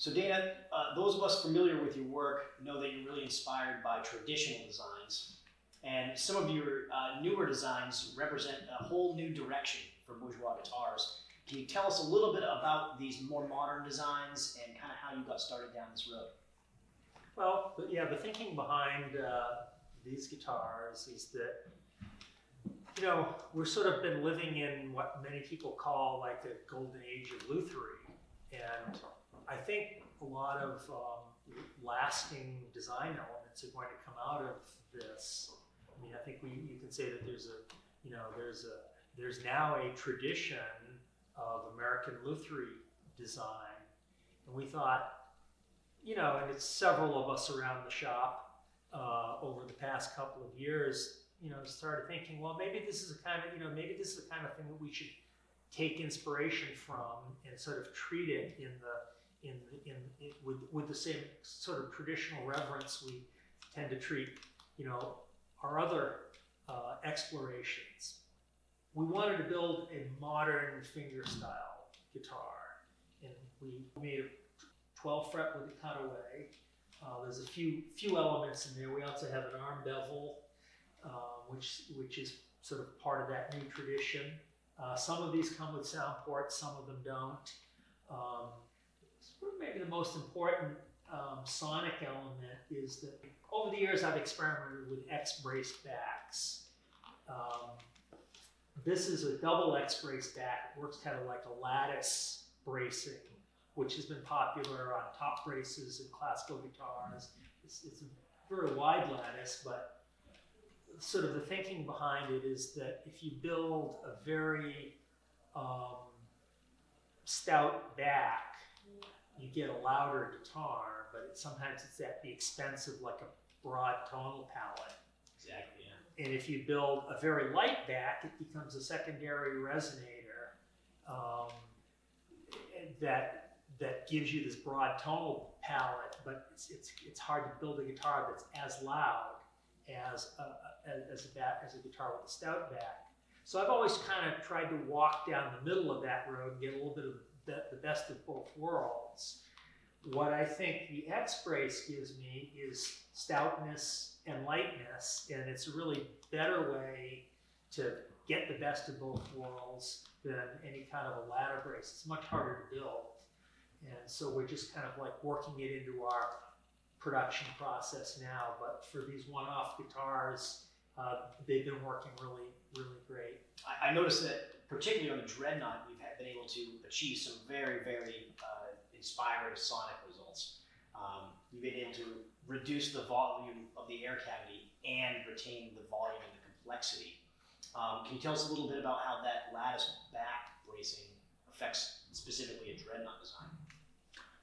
So Dana, those of us familiar with your work know that you're really inspired by traditional designs. And some of your newer designs represent a whole new direction for Bourgeois guitars. Can you tell us a little bit about these more modern designs and kind of how you got started down this road? Well, yeah, the thinking behind these guitars is that, you know, we've sort of been living in what many people call like the golden age of lutherie. And I think a lot of lasting design elements are going to come out of this. I mean, I think you can say that there's now a tradition of American lutherie design. And we thought, you know, and it's several of us around the shop over the past couple of years, you know, started thinking, well, maybe this is a kind of, maybe this is the kind of thing that we should take inspiration from and sort of treat it with the same sort of traditional reverence we tend to treat, you know, our other explorations. We wanted to build a modern fingerstyle guitar, and we made a 12 fret with a cutaway. There's a few elements in there. We also have an arm bevel, which is sort of part of that new tradition. Some of these come with sound ports, some of them don't. Maybe the most important sonic element is that over the years I've experimented with X-braced backs. This is a double X-braced back. It works kind of like a lattice bracing, which has been popular on top braces and classical guitars. It's a very wide lattice, but sort of the thinking behind it is that if you build a very stout back, you get a louder guitar, but sometimes it's at the expense of like a broad tonal palette. Exactly, yeah. And if you build a very light back, it becomes a secondary resonator that gives you this broad tonal palette, but it's hard to build a guitar that's as loud as a guitar with a stout back. So I've always kind of tried to walk down the middle of that road and get a little bit of the best of both worlds. What I think the X-brace gives me is stoutness and lightness, and it's a really better way to get the best of both worlds than any kind of a ladder brace. It's much harder to build. And so we're just kind of like working it into our production process now, but for these one-off guitars, they've been working really, really great. I noticed that particularly on the Dreadnought, we've been able to achieve some very, very inspiring sonic results. You've been able to reduce the volume of the air cavity and retain the volume and the complexity. Can you tell us a little bit about how that lattice back bracing affects specifically a Dreadnought design?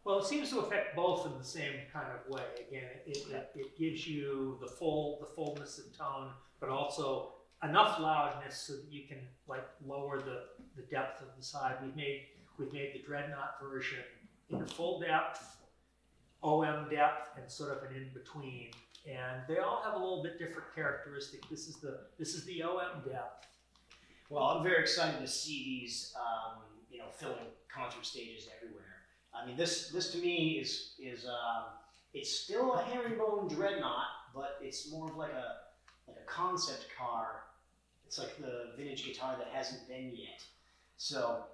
Well, it seems to affect both in the same kind of way. Again, it gives you the fullness of tone, but also enough loudness so that you can like lower the depth of the side. We've made the Dreadnought version in full depth, OM depth, and sort of an in between. And they all have a little bit different characteristic. This is the OM depth. Well, I'm very excited to see these, filling concert stages everywhere. I mean, this to me is it's still a herringbone Dreadnought, but it's more of like a concept car. It's like the vintage guitar that hasn't been yet. So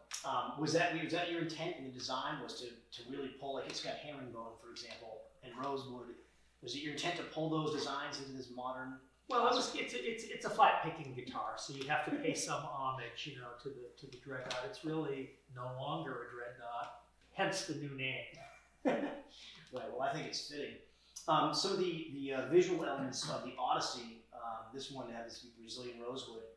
was that your intent in the design, was to really pull, like it's got herringbone, for example, and rosewood. Was it your intent to pull those designs into this modern? Well, it's a flat picking guitar, so you have to pay some homage, to the Dreadnought. It's really no longer a Dreadnought, hence the new name. Right. Well, I think it's fitting. Some of the visual elements of the Odyssey. This one has Brazilian rosewood.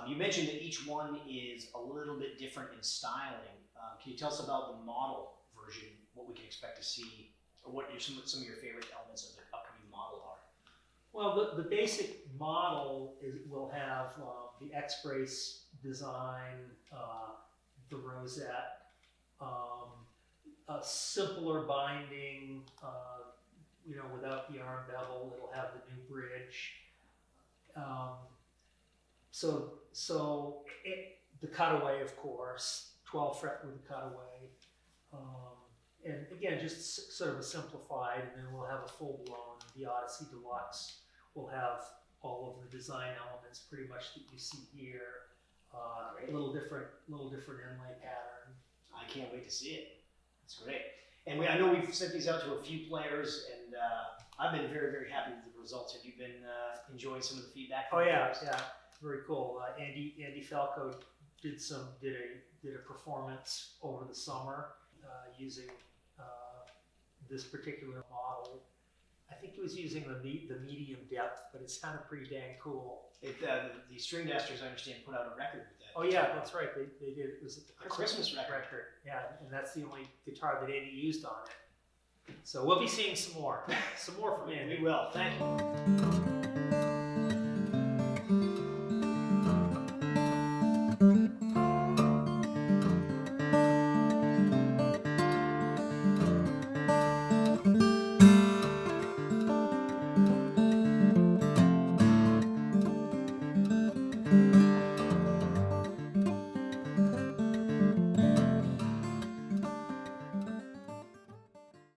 You mentioned that each one is a little bit different in styling. Can you tell us about the model version, what we can expect to see, or what some of your favorite elements of the upcoming model are? Well, the basic model will have the X-brace design, the rosette, a simpler binding, without the arm bevel. It'll have the new bridge. The cutaway, of course, 12 fret with the cutaway. And again, just sort of a simplified, and then we'll have a full-blown, the Odyssey Deluxe. We'll have all of the design elements pretty much that you see here. A little different inlay pattern. I can't wait to see it. It's great. And I know we've sent these out to a few players, and I've been very, very happy with the results. Have you been enjoying some of the feedback? Oh yeah, yeah, very cool. Andy Falco did a performance over the summer using this particular model. I think he was using the medium depth, but it sounded pretty dang cool. The String Dasters, I understand, put out a record with that. Oh yeah, that's right. They did. It was A Christmas record. Yeah, and that's the only guitar that Andy used on it. So we'll be seeing some more from Andy. We will. Thank you.